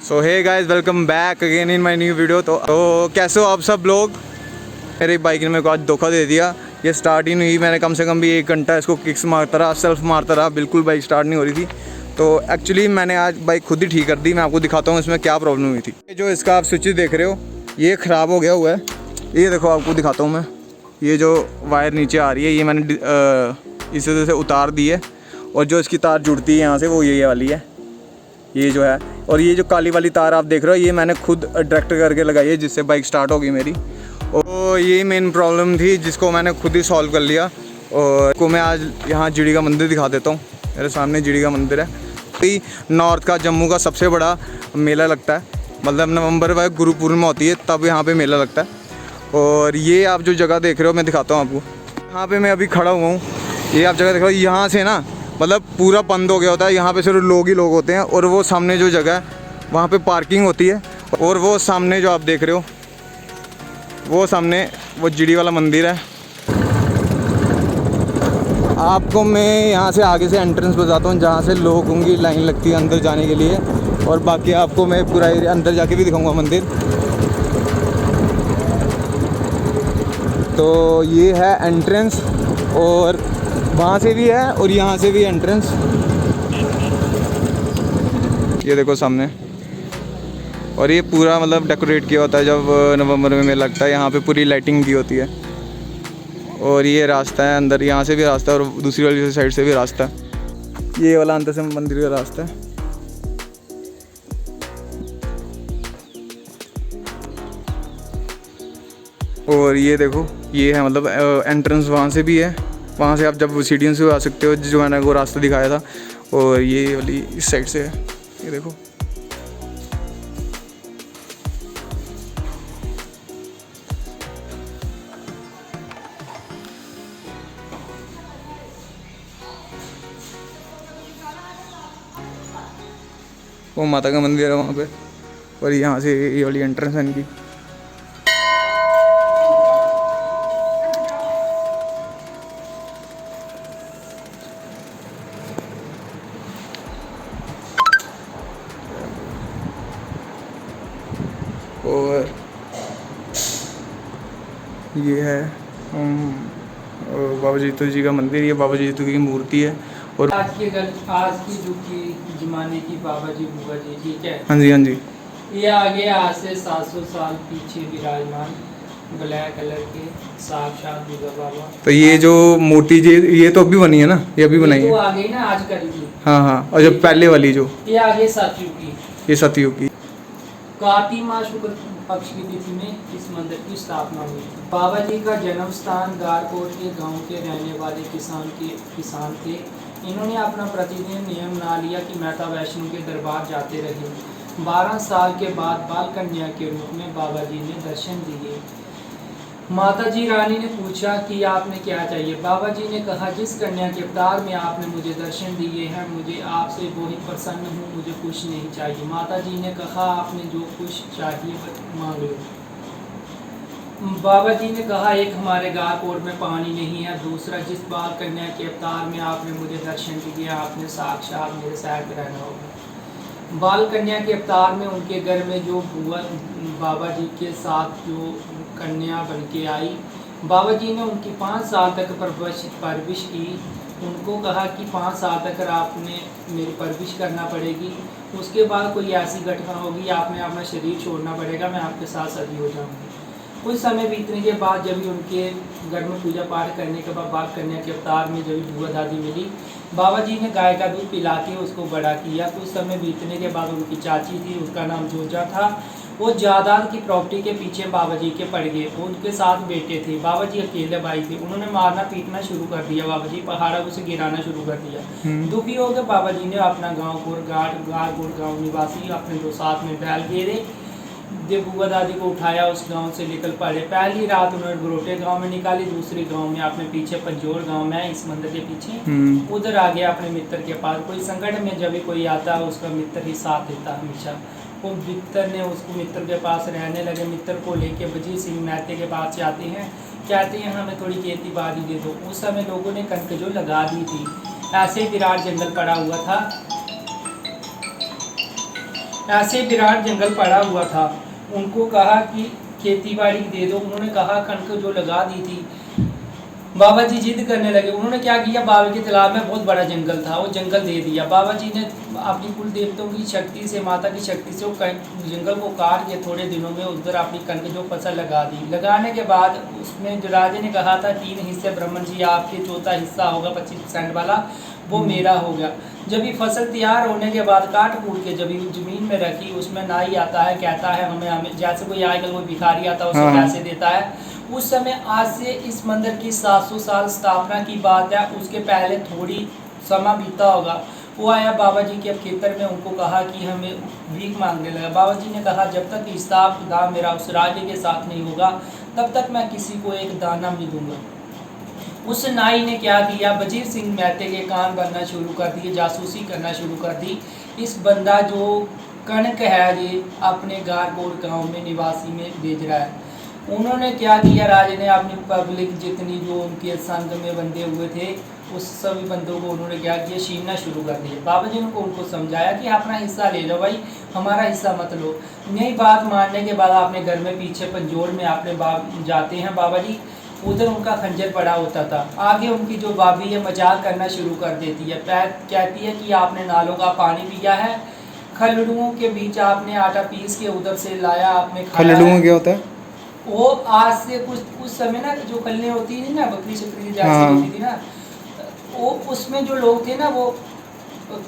So hey guys, welcome back again in my new video. तो कैसे हो आप सब लोग। मेरी बाइक ने मेरे को आज धोखा दे दिया। ये स्टार्ट ही नहीं हुई। मैंने कम से कम भी 1 घंटा इसको किक्स मारता रहा, सेल्फ मारता रहा, बिल्कुल बाइक स्टार्ट नहीं हो रही थी। तो एक्चुअली मैंने आज बाइक खुद ही ठीक कर दी। मैं आपको दिखाता हूँ इसमें क्या प्रॉब्लम हुई थी। जो इसका आप स्विचेस देख रहे हो ये ख़राब हो गया हुआ है। ये देखो आपको दिखाता हूँ मैं। ये जो वायर नीचे आ रही है ये मैंने इस तरह से उतार दी है, और जो इसकी तार जुड़ती है यहाँ से वो ये वाली है, ये जो है। और ये जो काली वाली तार आप देख रहे हो ये मैंने खुद डायरेक्ट करके लगाई है, जिससे बाइक स्टार्ट होगी मेरी। और यही मेन प्रॉब्लम थी जिसको मैंने खुद ही सॉल्व कर लिया। और को मैं आज यहाँ जीडी का मंदिर दिखा देता हूँ। मेरे सामने जीडी का मंदिर है। नॉर्थ का जम्मू का सबसे बड़ा मेला लगता है, मतलब नवंबर में गुरु पूर्णिमा होती है तब यहाँ पे मेला लगता है। और ये आप जो जगह देख रहे हो मैं दिखाता हूँ आपको। यहाँ पे मैं अभी खड़ा हुआ हूँ, ये आप जगह देख रहे हो। यहाँ से ना मतलब पूरा बंद हो गया होता है, यहाँ पे सिर्फ लोग ही लोग होते हैं। और वो सामने जो जगह है वहाँ पे पार्किंग होती है। और वो सामने जो आप देख रहे हो वो सामने वो जीडी वाला मंदिर है। आपको मैं यहाँ से आगे से एंट्रेंस बताता हूँ जहाँ से लोगों की लाइन लगती है अंदर जाने के लिए। और बाकी आपको मैं पूरा एरिया अंदर जाके भी दिखाऊंगा मंदिर। तो ये है एंट्रेंस, और वहाँ से भी है और यहाँ से भी एंट्रेंस। ये देखो सामने। और ये पूरा मतलब डेकोरेट किया होता है जब नवंबर में मेला लगता है। यहाँ पे पूरी लाइटिंग की होती है। और ये रास्ता है अंदर, यहाँ से भी रास्ता है और दूसरी वाली साइड से भी रास्ता है। ये वाला अंदर से मंदिर का रास्ता है। और ये देखो ये है मतलब एंट्रेंस वहाँ से भी है। वहाँ से आप जब सीढ़ियों से आ सकते हो, जो मैंने वो रास्ता दिखाया था। और ये वाली इस साइड से है, ये देखो। वो माता का मंदिर है वहाँ पे। और यहाँ से ये वाली एंट्रेंस है इनकी। और ये है बाबा जीतू जी का मंदिर। ये बाबा जीतू की मूर्ति है। और आज की जो की जमाने की बाबा जी बुआ जी, ठीक है। हाँ जी हाँ जी। ये आगे आज से 700 साल पीछे विराजमान ब्लैक कलर के साक्षात बुआ बाबा। तो ये जो मूर्ति जी ये तो अभी बनी है ना, ये अभी बनाई है। तो आ गई ना आज कल की। हाँ हाँ। और जो पहले वाली जो ये आगे सतयुग की, ये सतयुग की। कार्तिक मास शुक्ल पक्ष की तिथि में इस मंदिर की स्थापना हुई। बाबा जी का जन्म स्थान गारकोट के गांव के रहने वाले किसान थे। इन्होंने अपना प्रतिदिन नियम ना लिया कि माता वैष्णो के दरबार जाते रहे। 12 साल के बाद बाल कन्या के रूप में बाबा जी ने दर्शन दिए। माता जी रानी ने पूछा कि आपने क्या चाहिए। बाबा जी ने कहा, जिस कन्या के अवतार में आपने मुझे दर्शन दिए हैं मुझे आपसे बहुत प्रसन्न हूँ, मुझे कुछ नहीं चाहिए। माता जी ने कहा, आपने जो कुछ चाहिए मांग लो। बाबा जी ने कहा, एक हमारे गारकोट में पानी नहीं है, दूसरा जिस बाल कन्या के अवतार में आपने मुझे दर्शन दिए आपने साक्षात मेरे साथ रहना होगा। बाल कन्या के अवतार में उनके घर में जो बुआ बाबा जी के साथ जो कन्या बन के आई, बाबा जी ने उनकी 5 साल तक परवरिश की। उनको कहा कि 5 साल तक आपने मेरी परवरिश करना पड़ेगी, उसके बाद कोई ऐसी घटना होगी आपने अपना शरीर छोड़ना पड़ेगा, मैं आपके साथ सदी हो जाऊंगी। कुछ समय बीतने के बाद जब भी उनके घर में पूजा पाठ करने के बाद बाल कन्या के अवतार में जब बुआ दादी मिली, बाबा जी ने गाय का दूध पिला के उसको बड़ा किया। कुछ समय बीतने के बाद उनकी चाची थी, उसका नाम जोजा था, वो जायदाद की प्रॉपर्टी के पीछे बाबा जी के पड़ गए। उनके साथ बेटे थे, बाबा जी अकेले भाई थे। उन्होंने मारना पीटना शुरू कर दिया, बाबा जी पहाड़ों से गिराना शुरू कर दिया। दुखी हो गए बाबा जी ने अपना गाँव गाँव निवासी अपने 2 साथ में बैल घेरे, जब बुआ दादी को उठाया उस गांव से निकल पड़े। पहली रात उन्होंने बरोटे गांव में निकाली, दूसरे गांव में अपने पीछे पंजोर गांव में इस मंदिर के पीछे उधर आ गया अपने मित्र के पास। कोई संकट में जब भी कोई आता है उसका मित्र ही साथ देता हमेशा। वो मित्र ने उसको मित्र के पास रहने लगे। मित्र को लेके वजीर सिंह महते के पास जाते हैं, कहते हैं हमें थोड़ी खेती बाड़ी दे दो। उस समय लोगों ने कनक जो लगा दी थी, ऐसे ही विराट जंगल पड़ा हुआ था। ऐसे विराट जंगल पड़ा हुआ था। उनको कहा कि खेती बाड़ी दे दो। उन्होंने कहा कणक जो लगा दी थी। बाबा जी जिद करने लगे। उन्होंने क्या किया, बाबा के तालाब में बहुत बड़ा जंगल था, वो जंगल दे दिया। बाबा जी ने अपनी कुल देवताओं की शक्ति से, माता की शक्ति से वो जंगल को काट के थोड़े दिनों में उधर अपनी कणक जो फसल लगा दी। लगाने के बाद उसमें जो राजे ने कहा था 3 हिस्से ब्राह्मण जी आपके, चौथा हिस्सा होगा 25% वाला, वो मेरा हो गया। जब ये फसल तैयार होने के बाद काट कूट के जब ये जमीन में रखी, उसमें नाई आता है, कहता है हमें जैसे कोई आएगा, कोई भिखारी आता है उसे पैसे देता है। उस समय आज से इस मंदिर की 700 साल स्थापना की बात है, उसके पहले थोड़ी समा बीता होगा। वो आया बाबा जी के अब खेतर में, उनको कहा कि हमें भीख मांगने लगा। बाबा जी ने कहा जब तक हिसाब किताब मेरा उस राजे के साथ नहीं होगा तब तक मैं किसी को एक दाना नहीं दूंगा। उस नाई ने क्या किया, वजीर सिंह मेहते के कान बनना शुरू कर दिए, जासूसी करना शुरू कर दी। इस बंदा जो कणक है ये अपने गारकोट गांव में निवासी में भेज रहा है। उन्होंने क्या किया, राजे ने अपनी पब्लिक जितनी जो उनके संग में बंधे हुए थे उस सभी बंदों को उन्होंने क्या किया, छीनना शुरू कर दिया। बाबा जी ने उनको समझाया कि अपना हिस्सा ले लो भाई, हमारा हिस्सा मत लो। नई बात मानने के बाद अपने घर में पीछे पंजोड़ में अपने जाते हैं बाबा जी, उधर उनका खंजर पड़ा होता था। आगे उनकी जो भाभी है मजाक करना शुरू कर देती है, कहती है कि आपने नालों का पानी पिया है, खलड़ुओं के बीच आपने आटा पीस के उधर से लाया, आपने खाया। खलड़ुओं क्या होता है? वो आज से कुछ समय ना जो खलने होती थी ना, बकरी शकरी जैसी होती थी ना, वो उसमें जो लोग थे ना वो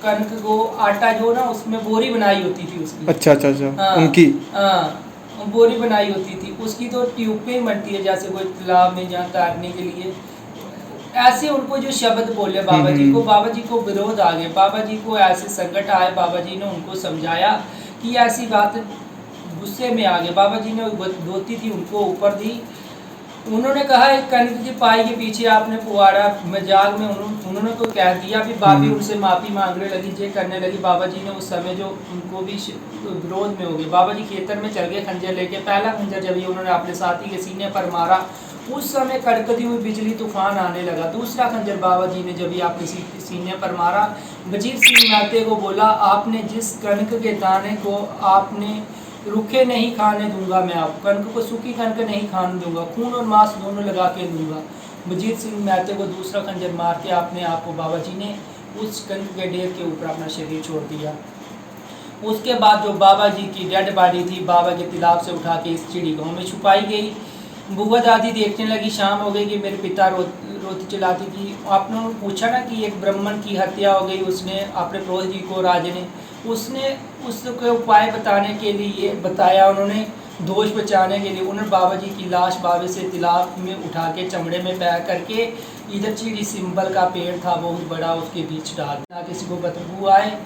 कणक को आटा जो ना उसमें बोरी बनाई होती थी उसकी। अच्छा अच्छा अच्छा। हाँ, उनकी बोरी बनाई होती थी उसकी, तो ट्यूबें बनती है जैसे कोई तालाब में जहाँ तैरने के लिए। ऐसे उनको जो शब्द बोले बाबा जी को, बाबा जी को विरोध आ गए, बाबा जी को ऐसे संकट आए। बाबा जी ने उनको समझाया कि ऐसी बात, गुस्से में आ गए। बाबा जी ने धोती थी उनको ऊपर दी। उन्होंने कहा एक कणक की पाई के पीछे आपने पुआड़ा, मजाक में उन्होंने तो कह दिया। फिर भाभी उनसे माफ़ी मांगने लगी, जे करने लगी। बाबा जी ने उस समय जो उनको भी विरोध में हो गए। बाबा जी खेतर में चल गए खंजर लेके। पहला खंजर जब ये उन्होंने अपने साथी के सीने पर मारा, उस समय कड़कती हुई बिजली तूफान आने लगा। दूसरा खंजर बाबा जी ने जब ये अपने सीने पर मारा, वजीर सिंह मेहते को बोला आपने जिस कणक के दाने को आपने रूखे नहीं खाने दूंगा, मैं आप कणक को सूखी कणक नहीं खाने दूंगा, खून और मांस दोनों लगा के दूंगा। वजीर सिंह मेहते को दूसरा खंजर मार के अपने आप को बाबा जी ने उस कणक के ढेर के ऊपर अपना शरीर छोड़ दिया। उसके बाद जो बाबा जी की डेड बॉडी थी बाबा के तालाब से उठा के इस चिड़ी गाँव में छुपाई गई। बुआ दादी देखने लगी, शाम हो गई कि मेरे पिता रोती चिल्लाती कि आपने पूछा ना कि एक ब्राह्मण की हत्या हो गई, उसने अपने पड़ोस जी को राजे ने उसने उसके उपाय बताने के लिए बताया। उन्होंने दोष बचाने के लिए उन्होंने बाबा जी की लाश बाबे से तालाब में उठा के चमड़े में पैक करके इधर चिड़ी सिंबल का पेड़ था बहुत बड़ा, उसके बीच डाल ना किसी को बदबू आए।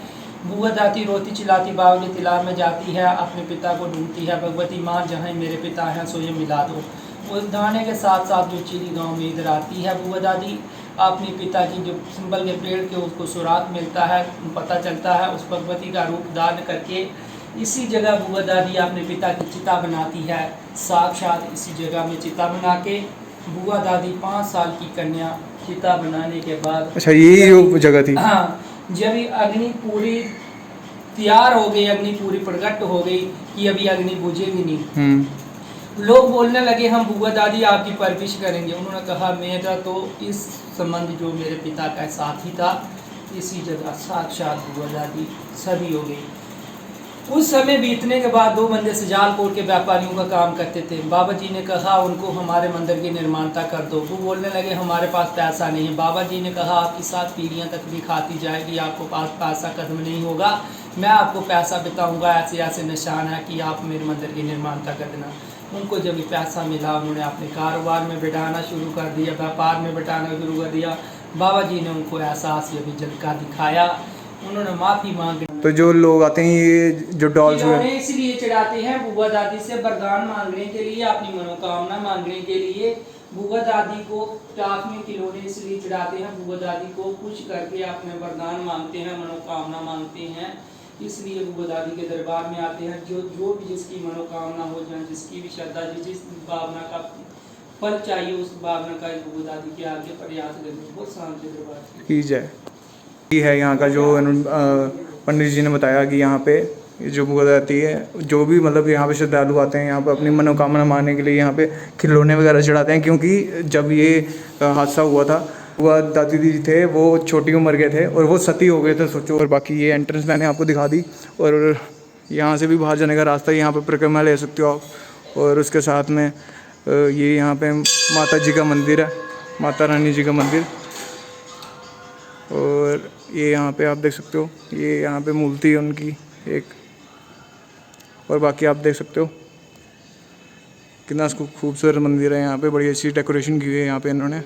बुआ दादी रोती चिल्लाती बाबा के तालाब में जाती है, अपने पिता को ढूंढती है। भगवती माँ जहाँ मेरे पिता हैं सो ये मिला दो। उस दाने के साथ साथ जो चिड़ी गांव में इधर आती है बुआ दादी, अपने पिता की जो सिंबल के पेड़ के उसको सुराग मिलता है, पता चलता है, उस भगवती का रूप धारण करके इसी जगह बुआ दादी अपने पिता की चिता बनाती है। साक्षात इसी जगह में चिता बना के बुआ दादी 5 साल की कन्या चिता बनाने के बाद, अच्छा यही वो जगह थी। हाँ, जब अग्नि पूरी तैयार हो गई, अग्नि पूरी प्रकट हो गई कि अभी अग्नि बुझेगी नहीं, लोग बोलने लगे हम बुआ दादी आपकी परवरिश करेंगे। उन्होंने कहा मेरा तो इस संबंध जो मेरे पिता का साथी था, इसी जगह साक्षात बुआ दादी सभी हो गई। उस समय बीतने के बाद 2 बंदे सजालकोट के व्यापारियों का काम करते थे। बाबा जी ने कहा उनको हमारे मंदिर की निर्माणता कर दो। वो बोलने लगे हमारे पास पैसा नहीं है। बाबा जी ने कहा आपकी 7 पीढ़ियाँ तक भी खाती जाएगी, आपको पास पैसा कदम नहीं होगा, मैं आपको पैसा बताऊँगा, ऐसे ऐसे निशान है कि आप मेरे मंदिर की निर्माणता कर देना। उनको जब भी पैसा मिला उन्होंने अपने कारोबार में बिठाना शुरू कर दिया, व्यापार में बिठाना शुरू कर दिया। बाबा जी ने उनको एहसास ये भी झलका दिखाया, उन्होंने माफ़ी मांगी। तो जो लोग आते हैं ये जो डॉल्स खिलौने इसलिए चढ़ाते हैं बुआ दादी से वरदान मांगने के लिए, अपनी मनोकामना मांगने के लिए। बुआ दादी को टाप में खिलौने इसलिए चढ़ाते हैं, बुआ दादी को खुश करके अपने वरदान मांगते हैं, मनोकामना मांगते हैं, इसलिए बुआ दादी के दरबार में आते हैं। जो भी जिसकी मनोकामना हो जाए, जिसकी भी श्रद्धा, जिस भावना का फल चाहिए उस भावना का बुआ दादी के आगे प्रयास करें। बहुत शांति दरबार की जाए। ये है यहाँ का जो पंडित जी ने बताया कि यहाँ पे ये जो बुआ जाती है, जो भी मतलब यहाँ पे श्रद्धालु आते हैं यहाँ पे अपनी मनोकामना मानने के लिए यहाँ पे खिलौने वगैरह चढ़ाते हैं। क्योंकि जब ये हादसा हुआ था, वह दादी जी थे वो छोटी उम्र के थे और वो सती हो गए थे, सोचो। और बाकी ये एंट्रेंस मैंने आपको दिखा दी, और यहाँ से भी बाहर जाने का रास्ता, यहाँ पे परिक्रमा ले सकते हो आप। और उसके साथ में ये यहाँ पे माता जी का मंदिर है, माता रानी जी का मंदिर। और ये यहाँ पे आप देख सकते हो, ये यहाँ पे मूर्ति है उनकी एक। और बाकी आप देख सकते हो कितना खूबसूरत मंदिर है। यहाँ पे बड़ी अच्छी डेकोरेशन की हुई है यहाँ पे इन्होंने।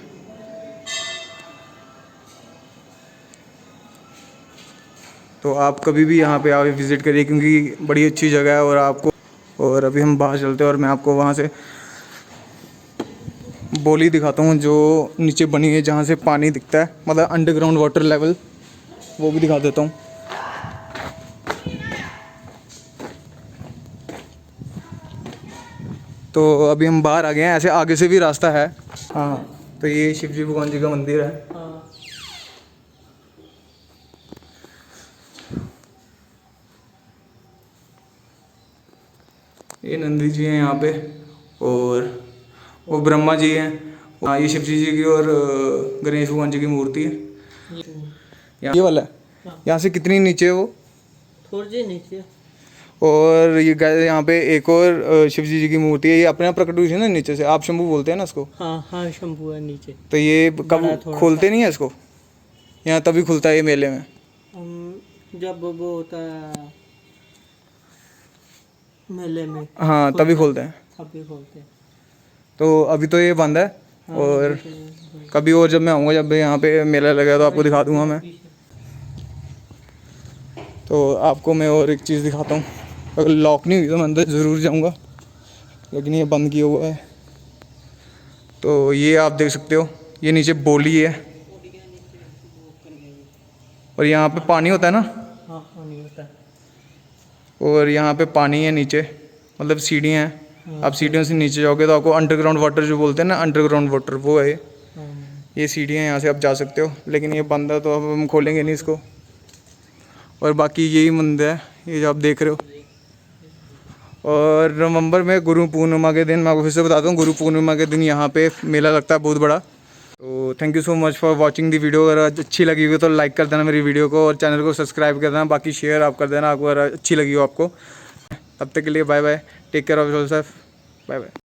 तो आप कभी भी यहाँ पे आके विज़िट करिए, क्योंकि बड़ी अच्छी जगह है। और आपको, और अभी हम बाहर चलते हैं और मैं आपको वहाँ से बोली दिखाता हूँ जो नीचे बनी है, जहाँ से पानी दिखता है, मतलब अंडरग्राउंड वाटर लेवल, वो भी दिखा देता हूँ। तो अभी हम बाहर आ गए हैं, ऐसे आगे से भी रास्ता है। हाँ, तो ये शिव जी भगवान जी का मंदिर है। ये नंदी जी हैं यहाँ पे, और वो ब्रह्मा जी हैं। हाँ, ये शिव जी की और गणेश भगवान जी की मूर्ति है। ये वाला है, यहाँ से कितनी नीचे है वो? थोड़ी नीचे। और ये यहाँ पे एक और शिव जी की मूर्ति है। ये अपने आप प्रकट हुई थी ना नीचे से, आप शंभू बोलते हैं ना इसको? हाँ हाँ, शंभू है नीचे। तो ये कब खोलते नहीं है इसको? यहाँ तभी खुलता है ये मेले में, जब वो होता है मेले में। हाँ, तभी खोलते हैं। तभी खोलते हैं। तो अभी तो ये बंद है। और कभी और जब मैं आऊँगा, जब यहाँ पे मेला लगेगा, तो आपको दिखा दूँगा मैं। तो आपको मैं और एक चीज़ दिखाता हूँ। अगर लॉक नहीं हुई तो मैं अंदर ज़रूर जाऊँगा, लेकिन ये बंद किया हुआ है। तो ये आप देख सकते हो, ये नीचे बोली है, और यहाँ पे पानी होता है ना। हाँ, पानी होता है। और यहाँ पे पानी है नीचे, मतलब सीढ़ियाँ हैं। आप सीढ़ियों से नीचे जाओगे तो आपको अंडरग्राउंड वाटर जो बोलते हैं ना, अंडरग्राउंड वाटर, वो है ये सीढ़ियाँ, यहाँ से आप जा सकते हो। लेकिन ये बंद है, तो अब हम खोलेंगे नहीं इसको। और बाकी यही मंदिर है, ये जो आप देख रहे हो। और नवंबर में गुरु पूर्णिमा के दिन, मैं आपको फिर से बताता हूँ, गुरु पूर्णिमा के दिन यहाँ पे मेला लगता है बहुत बड़ा। तो thank you so much for watching the video. अगर अच्छी लगी हो तो लाइक कर देना मेरी वीडियो को, और चैनल को सब्सक्राइब कर देना। बाकी शेयर आप कर देना, आपको अगर अच्छी लगी हो आपको। तब तक के लिए bye bye, take care of yourself, bye bye.